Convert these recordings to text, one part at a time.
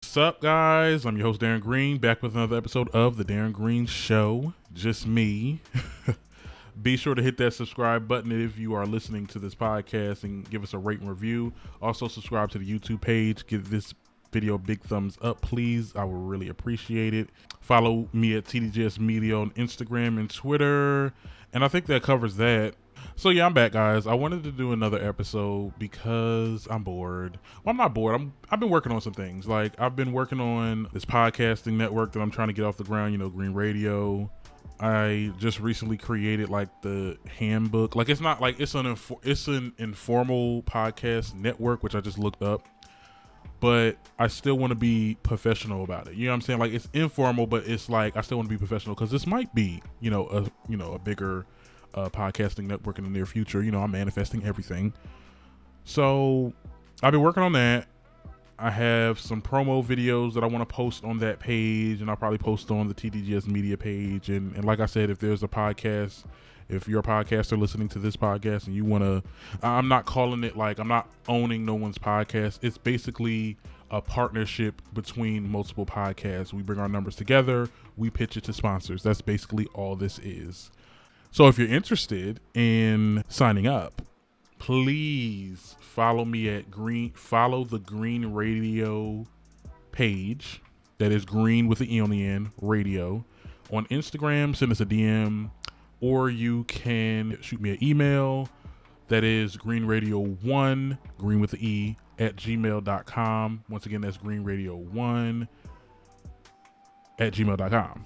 What's up, guys? I'm your host, Darren Green, back with another episode of The Darren Green Show. Just me. Be sure to hit that subscribe button if you are listening to this podcast and give us a rate and review. Also, subscribe to the YouTube page. Give this video a big thumbs up, please. I would really appreciate it. Follow me at TDJS Media on Instagram and Twitter. And I think that covers that. So yeah, I'm back, guys. I wanted to do another episode because I'm bored. Well, I'm not bored. I've been working on some things. Like, I've been working on this podcasting network that I'm trying to get off the ground, Green Radio. I just recently created like the handbook. Like, it's not like it's an informal podcast network, which I just looked up. But I still want to be professional about it. You know what I'm saying? Like, it's informal, but it's like I still want to be professional because this might be, a bigger podcasting network in the near future. I'm manifesting everything. So I've been working on that. I have some promo videos that I want to post on that page, and I'll probably post on the TDGS Media page. And like I said, if there's a podcast, if you're a podcaster listening to this podcast and you want to, I'm not calling it like, I'm not owning no one's podcast. It's basically a partnership between multiple podcasts. We bring our numbers together. We pitch it to sponsors. That's basically all this is. So if you're interested in signing up, please follow me at follow the Green Radio page. That is Green with the E on the end, radio. On Instagram, send us a DM, or you can shoot me an email. That is greenradio1, green with the E, at gmail.com. Once again, that's greenradio1 at gmail.com.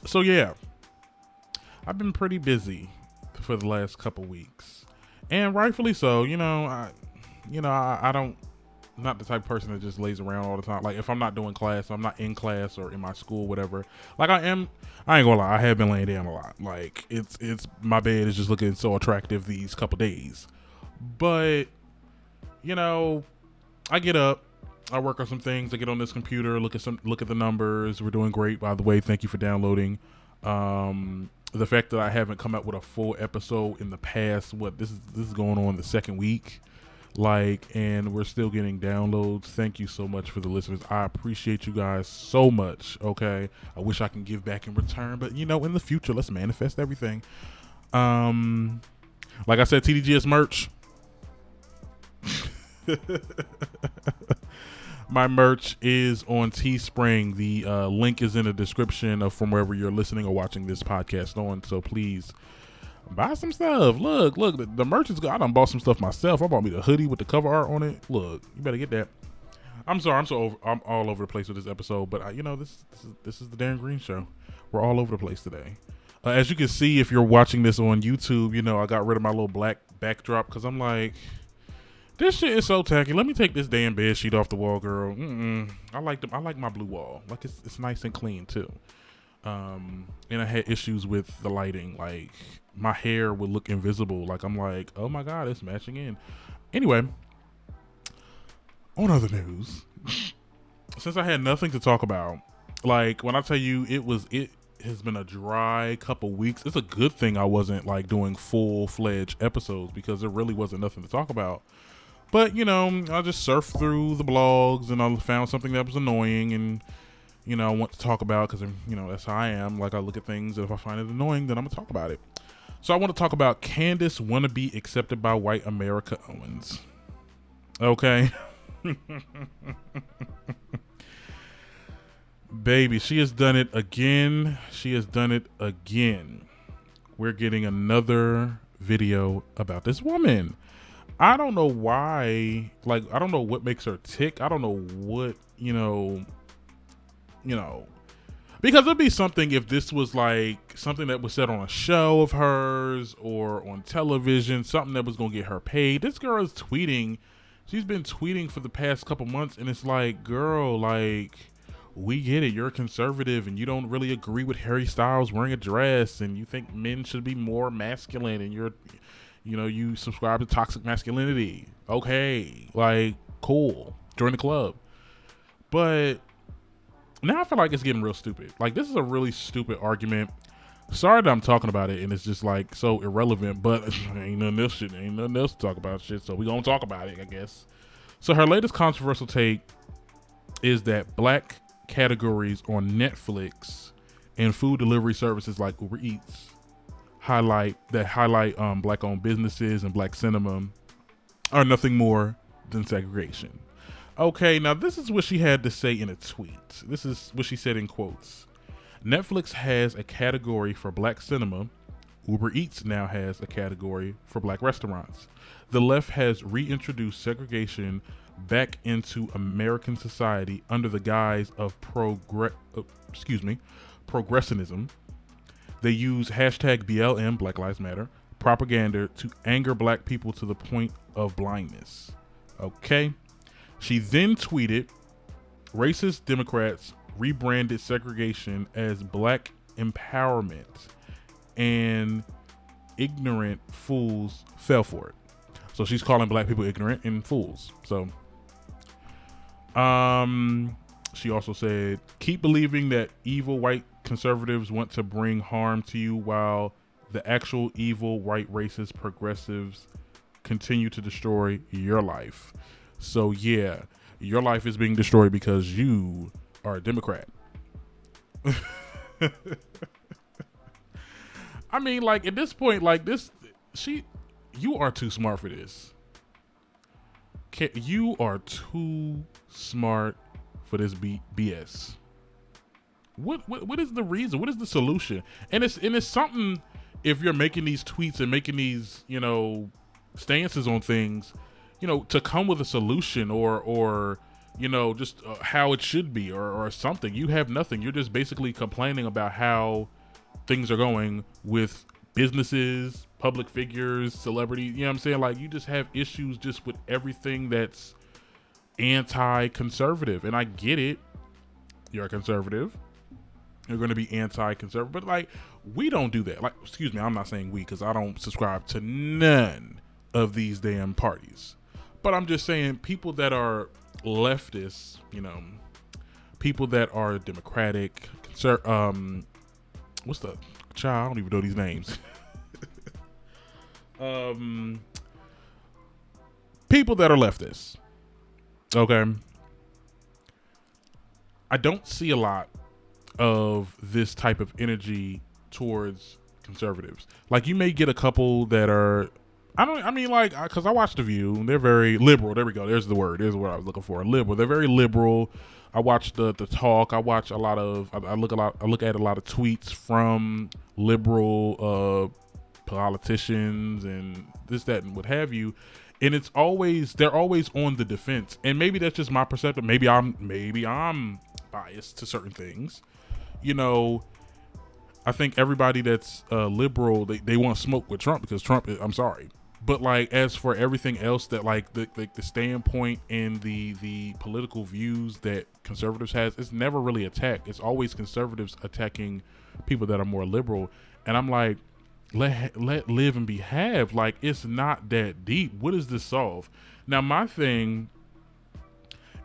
So yeah, I've been pretty busy for the last couple weeks, and rightfully so. I don't, not the type of person that just lays around all the time. Like, if I'm not doing class, I'm not in class or in my school, whatever. Like, I ain't gonna lie, I have been laying down a lot. Like, it's my bed is just looking so attractive these couple days. But I get up, I work on some things. I get on this computer, look at the numbers. We're doing great, by the way. Thank you for downloading. The fact that I haven't come out with a full episode in the past, this is going on the second week, and we're still getting downloads. Thank you so much for the listeners. I appreciate you guys so much. Okay, I wish I can give back in return, but in the future, let's manifest everything. Like I said, TDGS merch. My merch is on Teespring. The link is in the description from wherever you're listening or watching this podcast on. So please buy some stuff. Look, the merch is good. I done bought some stuff myself. I bought me the hoodie with the cover art on it. Look, you better get that. I'm sorry, I'm all over the place with this episode, but this is the Darren Green Show. We're all over the place today. As you can see, if you're watching this on YouTube, I got rid of my little black backdrop because I'm like, this shit is so tacky. Let me take this damn bed sheet off the wall, girl. I like my blue wall. Like, it's nice and clean too. And I had issues with the lighting. Like, my hair would look invisible. Like, I'm like, oh my God, it's matching in. Anyway, on other news, since I had nothing to talk about, like, when I tell you it has been a dry couple weeks, it's a good thing I wasn't like doing full-fledged episodes because there really wasn't nothing to talk about. But, I just surfed through the blogs and I found something that was annoying and, I want to talk about because, that's how I am. Like, I look at things and if I find it annoying, then I'm going to talk about it. So I want to talk about Candace wanna be accepted by white America Owens. Okay. Baby, she has done it again. We're getting another video about this woman. I don't know why, I don't know what makes her tick. I don't know what, because it'd be something if this was like something that was said on a show of hers or on television, something that was going to get her paid. This girl is tweeting. She's been tweeting for the past couple months. And it's like, girl, we get it. You're a conservative and you don't really agree with Harry Styles wearing a dress and you think men should be more masculine and you subscribe to toxic masculinity. Okay. Cool. Join the club. But now I feel like it's getting real stupid. This is a really stupid argument. Sorry that I'm talking about it and it's just so irrelevant, but ain't nothing else to talk about shit. So we gonna talk about it, I guess. So her latest controversial take is that black categories on Netflix and food delivery services like Uber Eats highlight black-owned businesses and black cinema are nothing more than segregation. Okay, now this is what she had to say in a tweet. This is what she said in quotes. Netflix has a category for black cinema. Uber Eats now has a category for black restaurants. The left has reintroduced segregation back into American society under the guise of progressivism. They use hashtag BLM, Black Lives Matter, propaganda to anger black people to the point of blindness. Okay. She then tweeted, racist Democrats rebranded segregation as black empowerment and ignorant fools fell for it. So she's calling black people ignorant and fools. So she also said, keep believing that evil white conservatives want to bring harm to you while the actual evil white racist progressives continue to destroy your life. So yeah, your life is being destroyed because you are a Democrat. I mean, like at this point, like this, you are too smart for this. You are too smart for this BS. What is the reason? What is the solution? And it's something. If you're making these tweets and making these, stances on things, to come with a solution or just how it should be or something. You have nothing. You're just basically complaining about how things are going with businesses, public figures, celebrities. You know what I'm saying? Like, you just have issues just with everything that's anti-conservative. And I get it. You're a conservative. You're going to be anti-conservative. But, like, we don't do that. Like, excuse me, I'm not saying we because I don't subscribe to none of these damn parties. But I'm just saying people that are leftists, people that are democratic, what's the child? I don't even know these names. People that are leftists. Okay. I don't see a lot of this type of energy towards conservatives. Like, you may get a couple that are, because I watched The View, and they're very liberal. There we go. There's the word. There's what I was looking for. Liberal. They're very liberal. I watch the talk. I watch a lot of. I look at a lot of tweets from liberal politicians and this, that, and what have you. And they're always on the defense. And maybe that's just my perception. Maybe I'm biased to certain things. I think everybody that's liberal, they want to smoke with Trump because Trump is, I'm sorry. But like, as for everything else that like the standpoint and the political views that conservatives has, it's never really attacked. It's always conservatives attacking people that are more liberal. And I'm like, let live and be have. Like, it's not that deep. What does this solve? Now, my thing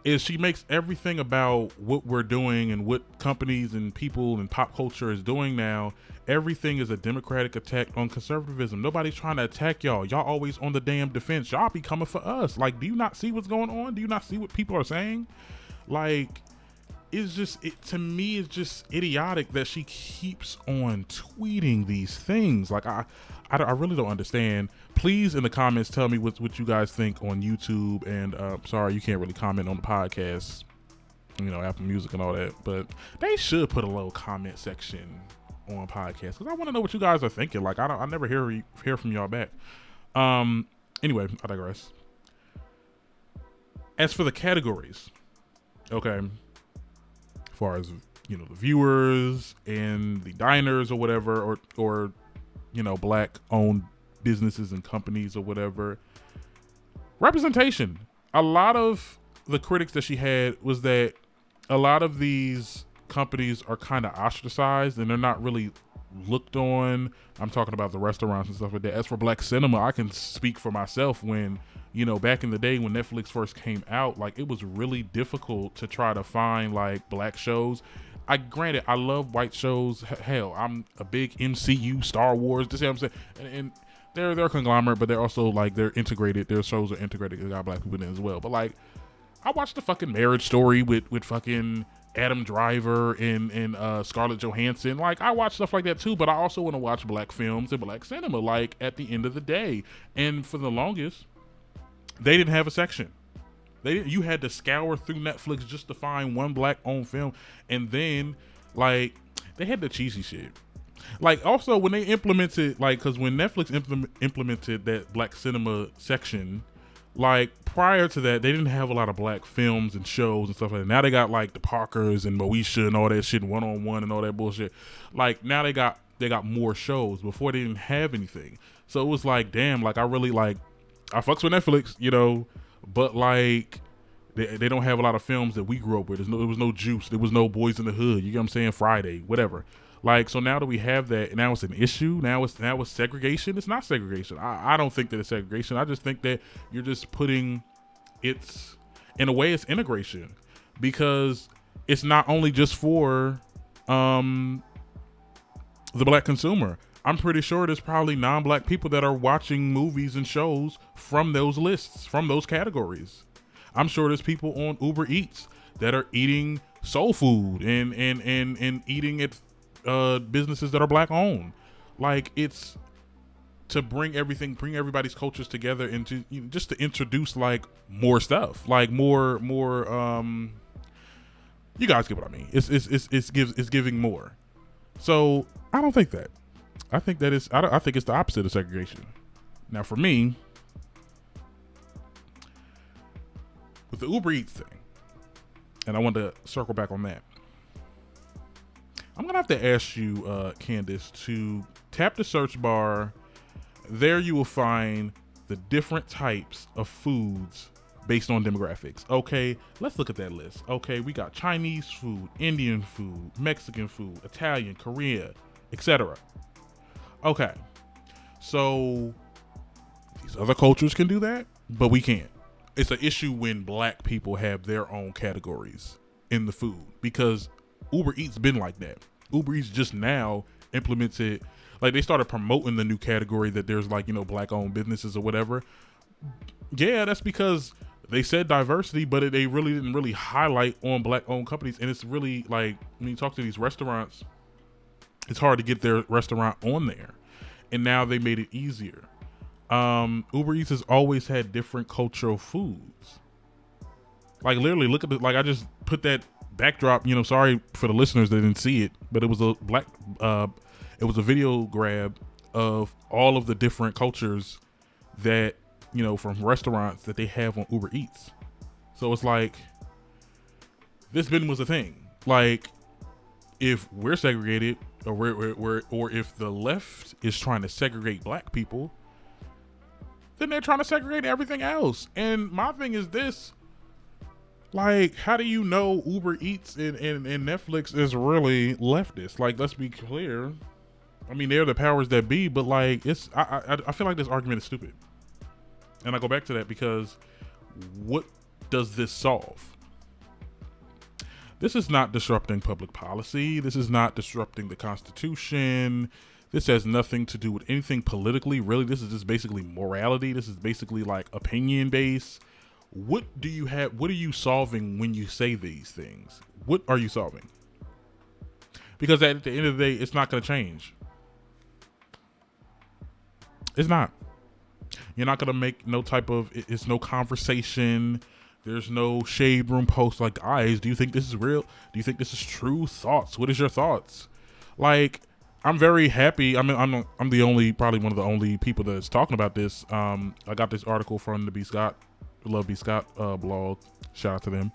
is she makes everything about what we're doing and what companies and people and pop culture is doing now. Everything is a democratic attack on conservatism. Nobody's trying to attack y'all. Y'all always on the damn defense. Y'all be coming for us. Like, do you not see what's going on? Do you not see what people are saying? Like, to me, it's just idiotic that she keeps on tweeting these things. Like, I really don't understand. Please, in the comments, tell me what you guys think on YouTube. And sorry, you can't really comment on the podcast, Apple Music and all that. But they should put a little comment section on podcasts because I want to know what you guys are thinking. Like, I never hear from y'all back. Anyway, I digress. As for the categories, okay, as far as the viewers and the diners or whatever, or black owned businesses and companies or whatever, representation. A lot of the critics that she had was that a lot of these companies are kind of ostracized and they're not really looked on. I'm talking about the restaurants and stuff like that. As for black cinema, I can speak for myself. When back in the day when Netflix first came out, like, it was really difficult to try to find like black shows. Granted, I love white shows. Hell, I'm a big MCU, Star Wars. This is what I'm saying. they're a conglomerate, but they're also like they're integrated. Their shows are integrated. They got black people in it as well. But like, I watched the fucking Marriage Story with fucking Adam Driver and Scarlett Johansson. Like, I watch stuff like that too, but I also want to watch black films and black cinema, like, at the end of the day. And for the longest, they didn't have a section. You had to scour through Netflix just to find one black owned film. And then, like, they had the cheesy shit. Like, also when they implemented, like, because when Netflix implemented that black cinema section, like, prior to that, they didn't have a lot of black films and shows and stuff like that. Now they got like the Parkers and Moesha and all that shit, One on One and all that bullshit. Like, now they got more shows. Before they didn't have anything. So it was like, damn, like, I really like, I fucks with Netflix, you know, but like, they don't have a lot of films that we grew up with. There was no Juice. There was no Boys in the Hood. You get what I'm saying? Friday, whatever. Like, so now that we have that, now it's an issue. Now it's segregation. It's not segregation. I don't think that it's segregation. I just think that you're just putting, it's, in a way, it's integration, because it's not only just for the black consumer. I'm pretty sure there's probably non-black people that are watching movies and shows from those lists, from those categories. I'm sure there's people on Uber Eats that are eating soul food and eating at businesses that are black owned. Like, it's to bring everybody's cultures together and to, you know, just to introduce like more stuff, like more you guys get what I mean. It's giving more. So I don't think that. I think that I think it's the opposite of segregation. Now for me, with the Uber Eats thing, and I want to circle back on that, I'm going to have to ask you, Candace, to tap the search bar. There you will find the different types of foods based on demographics. Okay, let's look at that list. Okay, we got Chinese food, Indian food, Mexican food, Italian, Korea, etc. Okay, so these other cultures can do that, but we can't. It's an issue when black people have their own categories in the food, because Uber Eats been like that. Uber Eats just now implemented, like, they started promoting the new category that there's, like, you know, black owned businesses or whatever. Yeah, that's because they said diversity, but they really didn't really highlight on black owned companies. And it's really like, when you talk to these restaurants, it's hard to get their restaurant on there. And now they made it easier. Uber Eats has always had different cultural foods. Like, literally, look at the, like, I just put that backdrop, you know, sorry for the listeners that didn't see it, but it was a video grab of all of the different cultures that, you know, from restaurants that they have on Uber Eats. So it's like, this bin was a thing. Like, if we're segregated, or if the left is trying to segregate black people, then they're trying to segregate everything else. And my thing is this, like, how do you know Uber Eats and Netflix is really leftist? Like, let's be clear. I mean, they're the powers that be, but like, it's, I feel like this argument is stupid. And I go back to that because what does this solve? This is not disrupting public policy. This is not disrupting the Constitution. This has nothing to do with anything politically, really. This is just basically morality. This is basically like opinion based. What do you have? What are you solving when you say these things? What are you solving? Because at the end of the day, it's not going to change. It's not. You're not going to make no type of, it's no conversation. There's no shade room post like, guys, do you think this is real? Do you think this is true? Thoughts? What is your thoughts? Like, I'm very happy. I mean, I'm the only, probably one of the only people that's talking about this. I got this article from the B. Scott, Love B. Scott blog. Shout out to them.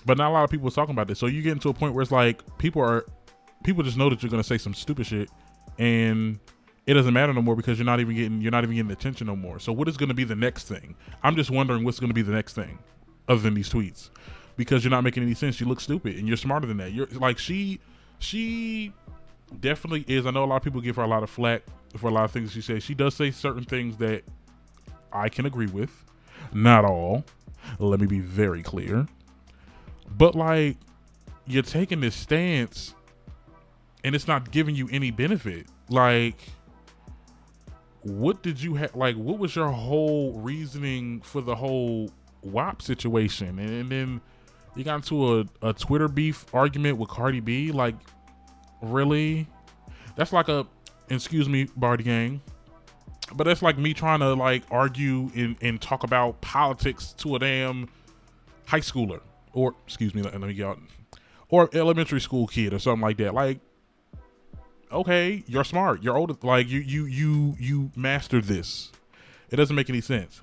But not a lot of people are talking about this. So you get into a point where it's like, people just know that you're going to say some stupid shit, and it doesn't matter no more because you're not even getting attention no more. So what is going to be the next thing? I'm just wondering what's going to be the next thing other than these tweets, because you're not making any sense. You look stupid and you're smarter than that. You're like, she definitely is. I know a lot of people give her a lot of flack for a lot of things she says. She does say certain things that I can agree with. Not all. Let me be very clear. But like, you're taking this stance and it's not giving you any benefit. Like, what did you have? Like, what was your whole reasoning for the whole WAP situation? And then you got into a Twitter beef argument with Cardi B. Like, really? That's like excuse me, Barty Gang, but that's like me trying to like argue and talk about politics to a damn high schooler, or excuse me, let me get out, or elementary school kid or something like that. Like, okay, you're smart, you're older, like you mastered this. It doesn't make any sense.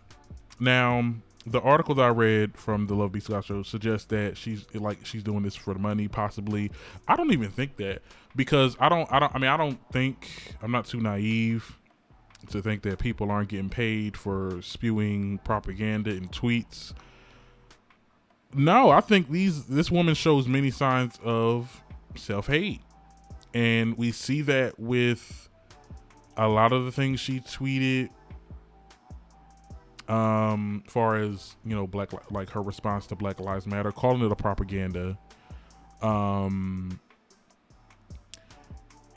Now, the article that I read from the Love B. Scott show suggests that she's doing this for the money, possibly. I don't even think that, because I don't think, I'm not too naive to think that people aren't getting paid for spewing propaganda and tweets. No, I think this woman shows many signs of self-hate. And we see that with a lot of the things she tweeted, far as, you know, like her response to Black Lives Matter, calling it a propaganda,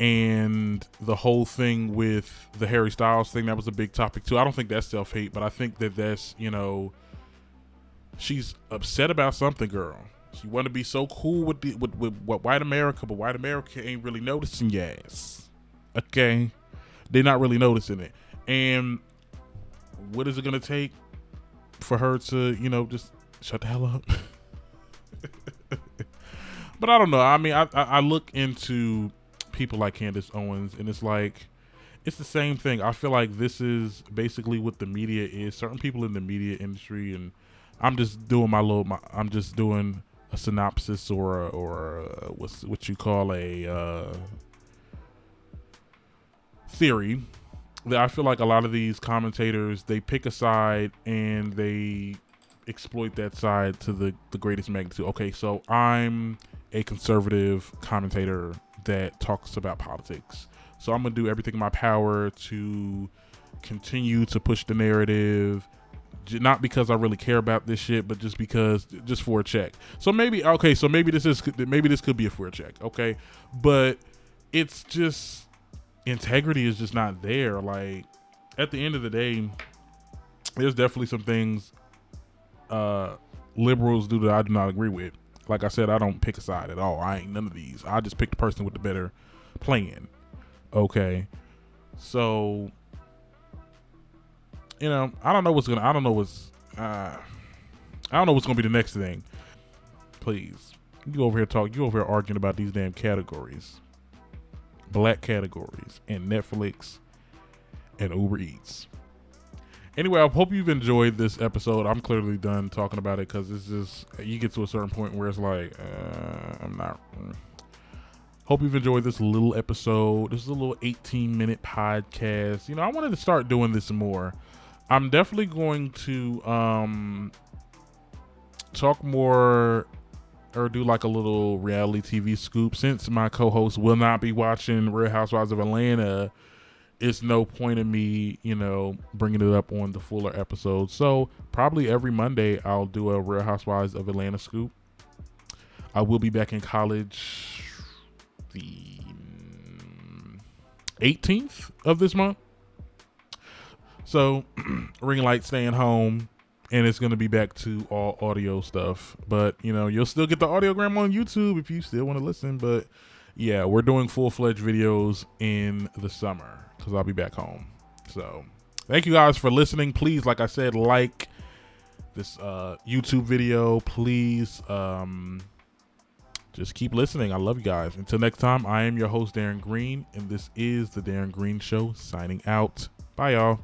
and the whole thing with the Harry Styles thing, that was a big topic too. I don't think that's self-hate, but I think that's, you know, she's upset about something, girl. She want to be so cool with white America, but white America ain't really noticing your ass. Okay, they're not really noticing it. And what is it gonna take for her to, you know, just shut the hell up? But I don't know. I mean, I look into people like Candace Owens, and it's like, it's the same thing. I feel like this is basically what the media is. Certain people in the media industry, and I'm just doing I'm just doing a synopsis or what you call a theory, that I feel like a lot of these commentators, they pick a side and they exploit that side to the greatest magnitude. Okay, so I'm a conservative commentator that talks about politics, so I'm gonna do everything in my power to continue to push the narrative, not because I really care about this shit, but just for a check. So maybe this could be a for a check, okay? But it's just, integrity is just not there. Like, at the end of the day, there's definitely some things liberals do that I do not agree with. Like I said, I don't pick a side at all. I ain't none of these. I just pick the person with the better plan. Okay, so, you know, I don't know what's gonna be the next thing. Please, you over here arguing about these damn categories, black categories, and Netflix and Uber Eats. Anyway, I hope you've enjoyed this episode. I'm clearly done talking about it, because it's just, you get to a certain point where it's like, I'm not. Hope you've enjoyed this little episode. This is a little 18-minute podcast. You know, I wanted to start doing this more. I'm definitely going to talk more, or do like a little reality TV scoop. Since my co-host will not be watching Real Housewives of Atlanta, it's no point in me, you know, bringing it up on the fuller episode. So probably every Monday I'll do a Real Housewives of Atlanta scoop. I will be back in college the 18th of this month. So ring light, staying home, and it's going to be back to all audio stuff. But, you know, you'll still get the audiogram on YouTube if you still want to listen. But yeah, we're doing full-fledged videos in the summer, because I'll be back home. So thank you guys for listening. Please, like I said, like this YouTube video. Please just keep listening. I love you guys. Until next time, I am your host, Darren Green, and this is The Darren Green Show, signing out. Bye, y'all.